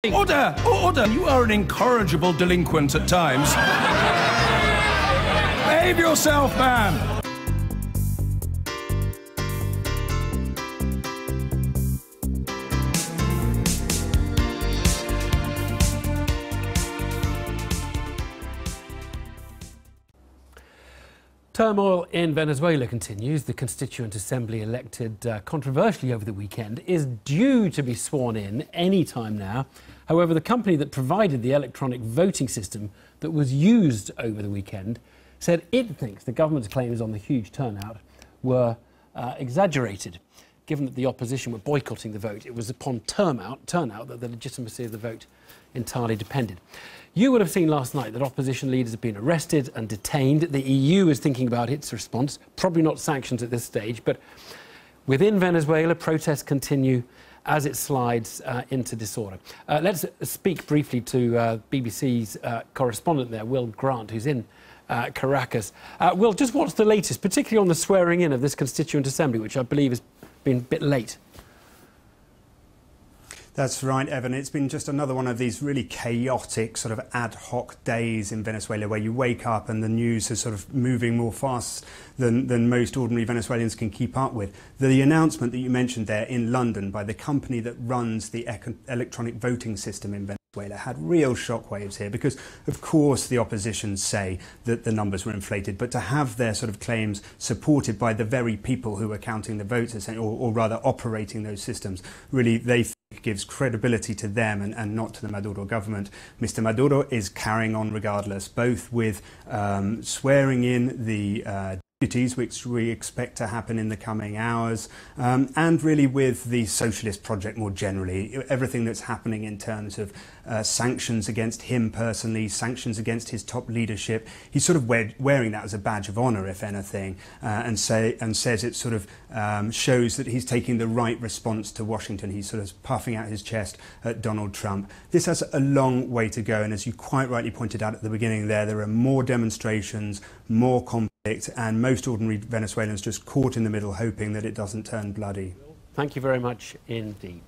Order! Order! You are an incorrigible delinquent at times. Behave yourself, man! Turmoil in Venezuela continues. The Constituent Assembly, elected controversially over the weekend, is due to be sworn in any time now. However, the company that provided the electronic voting system that was used over the weekend said it thinks the government's claims on the huge turnout were exaggerated. Given that the opposition were boycotting the vote, it was upon turnout that the legitimacy of the vote entirely depended. You would have seen last night that opposition leaders have been arrested and detained. The EU is thinking about its response, probably not sanctions at this stage, but within Venezuela, protests continue as it slides into disorder. Let's speak briefly to BBC's correspondent there, Will Grant, who's in Caracas. Will, just what's the latest, particularly on the swearing in of this Constituent Assembly, which I believe has been a bit late? That's right, Evan. It's been just another one of these really chaotic sort of ad hoc days in Venezuela where you wake up and the news is sort of moving more fast than most ordinary Venezuelans can keep up with. The announcement that you mentioned there in London by the company that runs the electronic voting system in Venezuela had real shockwaves here because, of course, the opposition say that the numbers were inflated, but to have their sort of claims supported by the very people who are counting the votes, or rather operating those systems, really they gives credibility to them and not to the Maduro government. Mr. Maduro is carrying on regardless, both with swearing in the duties which we expect to happen in the coming hours, and really with the socialist project more generally. Everything that's happening in terms of sanctions against him personally, sanctions against his top leadership. He's sort of wearing that as a badge of honour, if anything, and says it sort of shows that he's taking the right response to Washington. He's sort of puffing out his chest at Donald Trump. This has a long way to go, and as you quite rightly pointed out at the beginning there are more demonstrations, more conflict, and most ordinary Venezuelans just caught in the middle hoping that it doesn't turn bloody. Thank you very much indeed.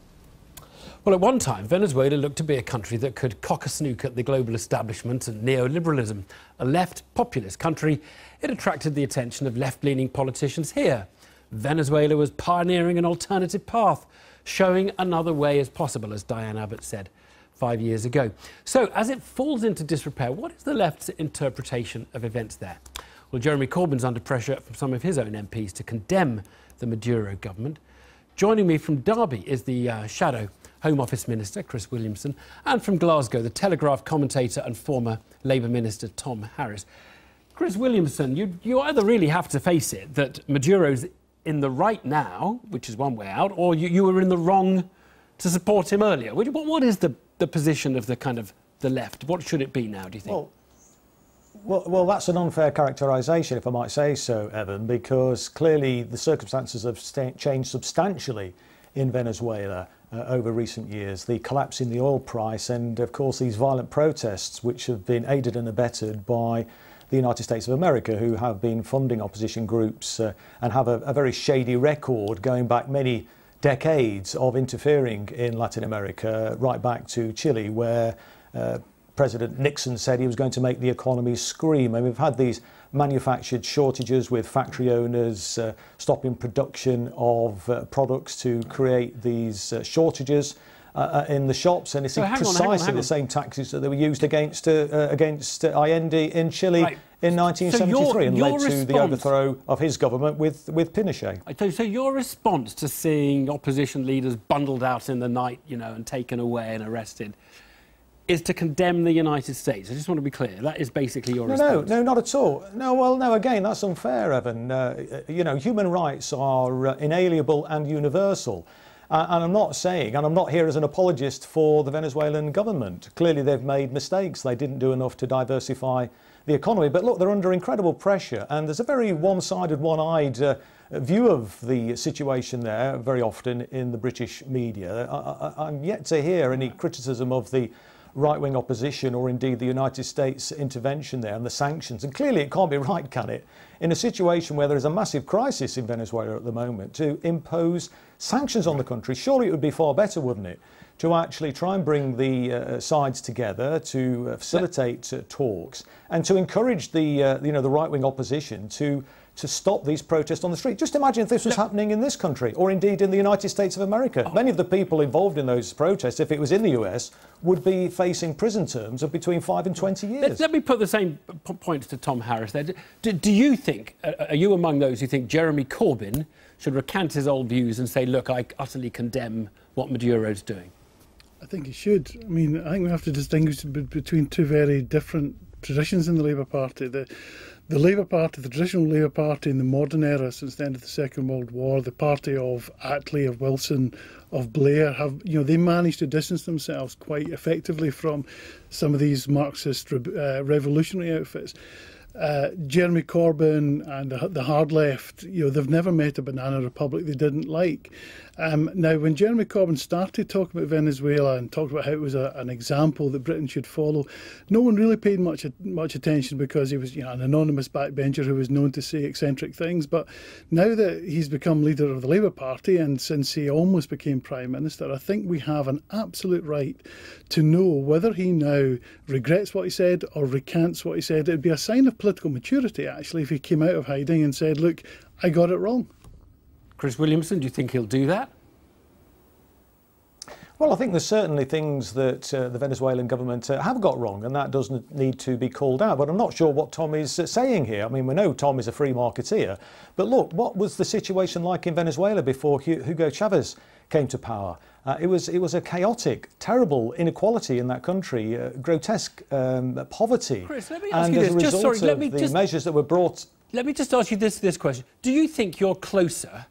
Well, at one time, Venezuela looked to be a country that could cock a snook at the global establishment and neoliberalism. A left populist country, it attracted the attention of left-leaning politicians here. Venezuela was pioneering an alternative path, showing another way as possible, as Diane Abbott said 5 years ago. So, as it falls into disrepair, what is the left's interpretation of events there? Well, Jeremy Corbyn's under pressure from some of his own MPs to condemn the Maduro government. Joining me from Derby is the shadow Home Office Minister, Chris Williamson, and from Glasgow, the Telegraph commentator and former Labour Minister, Tom Harris. Chris Williamson, you either really have to face it that Maduro's in the right now, which is one way out, or you were in the wrong to support him earlier. What is the position of the left? What should it be now, do you think? Well, that's an unfair characterisation, if I might say so, Evan, because clearly the circumstances have changed substantially in Venezuela over recent years. The collapse in the oil price and, of course, these violent protests, which have been aided and abetted by the United States of America, who have been funding opposition groups and have a very shady record going back many decades of interfering in Latin America, right back to Chile, where President Nixon said he was going to make the economy scream. And we've had these manufactured shortages with factory owners stopping production of products to create these shortages in the shops. And it's precisely the same tactics that were used against Allende in Chile in 1973 and led to the overthrow of his government with Pinochet. So your response to seeing opposition leaders bundled out in the night, and taken away and arrested, is to condemn the United States. I just want to be clear. That is basically your response. No, not at all. No, again, that's unfair, Evan. Human rights are inalienable and universal. And I'm not saying, and I'm not here as an apologist for the Venezuelan government. Clearly, they've made mistakes. They didn't do enough to diversify the economy. But look, they're under incredible pressure. And there's a very one-sided, one-eyed view of the situation there very often in the British media. I'm yet to hear any criticism of the right-wing opposition or indeed the United States intervention there and the sanctions. And clearly it can't be right, can it, in a situation where there is a massive crisis in Venezuela at the moment, to impose sanctions on the country? Surely it would be far better, wouldn't it, to actually try and bring the sides together, to facilitate talks and to encourage the the right-wing opposition to stop these protests on the street. Just imagine if this was happening in this country, or indeed in the United States of America. Many of the people involved in those protests, if it was in the US, would be facing prison terms of between 5 and 20 years. Let me put the same points to Tom Harris there. Do you think, are you among those who think Jeremy Corbyn should recant his old views and say, look, I utterly condemn what Maduro's doing? I think he should. I mean, I think we have to distinguish between two very different traditions in the Labour Party. The Labour Party, the traditional Labour Party in the modern era since the end of the Second World War, the party of Attlee, of Wilson, of Blair, have, they managed to distance themselves quite effectively from some of these Marxist revolutionary outfits. Jeremy Corbyn and the hard left, they've never met a banana republic they didn't like. Now, when Jeremy Corbyn started talking about Venezuela and talked about how it was an example that Britain should follow, no one really paid much attention because he was an anonymous backbencher who was known to say eccentric things. But now that he's become leader of the Labour Party, and since he almost became Prime Minister, I think we have an absolute right to know whether he now regrets what he said or recants what he said. It would be a sign of political maturity, actually, if he came out of hiding and said, look, I got it wrong. Chris Williamson, do you think he'll do that? Well, I think there's certainly things that the Venezuelan government have got wrong, and that doesn't need to be called out. But I'm not sure what Tom is saying here. I mean, we know Tom is a free marketeer. But look, what was the situation like in Venezuela before Hugo Chavez came to power? It was a chaotic, terrible inequality in that country, grotesque poverty. Chris, let me ask you this. Just sorry, let me just measures that were brought. Let me just ask you this question. Do you think you're closer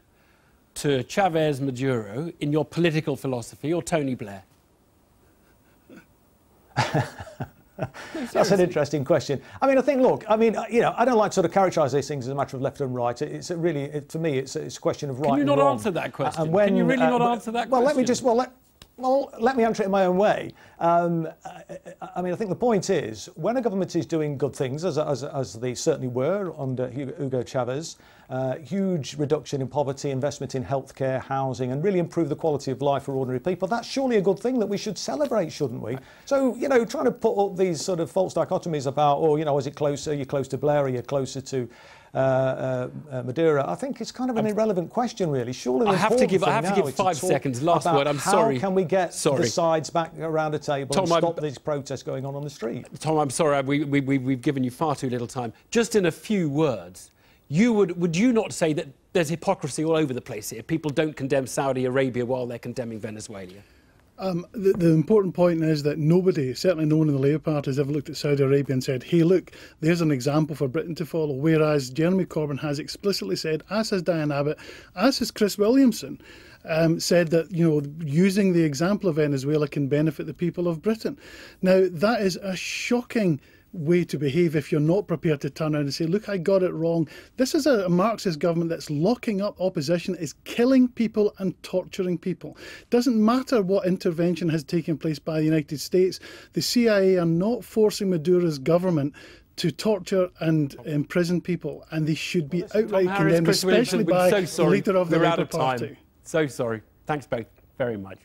to Chavez Maduro in your political philosophy or Tony Blair? That's an interesting question. I mean, I think, look, I mean, I don't like to sort of characterise these things as a matter of left and right. It's really, for me, it's a question of right and wrong. Can you not answer that question? And when, Can you really not answer that question? Let me answer it in my own way. I mean, I think the point is, when a government is doing good things, as they certainly were under Hugo Chavez, huge reduction in poverty, investment in healthcare, housing, and really improve the quality of life for ordinary people, that's surely a good thing that we should celebrate, shouldn't we? So, trying to put up these sort of false dichotomies about, is it closer, you're close to Blair, or you're closer to Maduro, I think it's kind of an irrelevant question, really. Surely I have to give 5 seconds. Last word. I'm sorry. How can we get the sides back around a table and stop these protests going on the street? Tom, I'm sorry. We've given you far too little time. Just in a few words, would you not say that there's hypocrisy all over the place here? People don't condemn Saudi Arabia while they're condemning Venezuela. The important point is that nobody, certainly no one in the Labour Party, has ever looked at Saudi Arabia and said, hey, look, there's an example for Britain to follow, whereas Jeremy Corbyn has explicitly said, as has Diane Abbott, as has Chris Williamson, said that, using the example of Venezuela can benefit the people of Britain. Now, that is a shocking way to behave if you're not prepared to turn around and say, look, I got it wrong. This is a Marxist government that's locking up opposition, is killing people and torturing people. Doesn't matter what intervention has taken place by the United States. The CIA are not forcing Maduro's government to torture and imprison people, and they should be outright condemned, especially by the leader of the Labour Party. So sorry. Thanks both very much.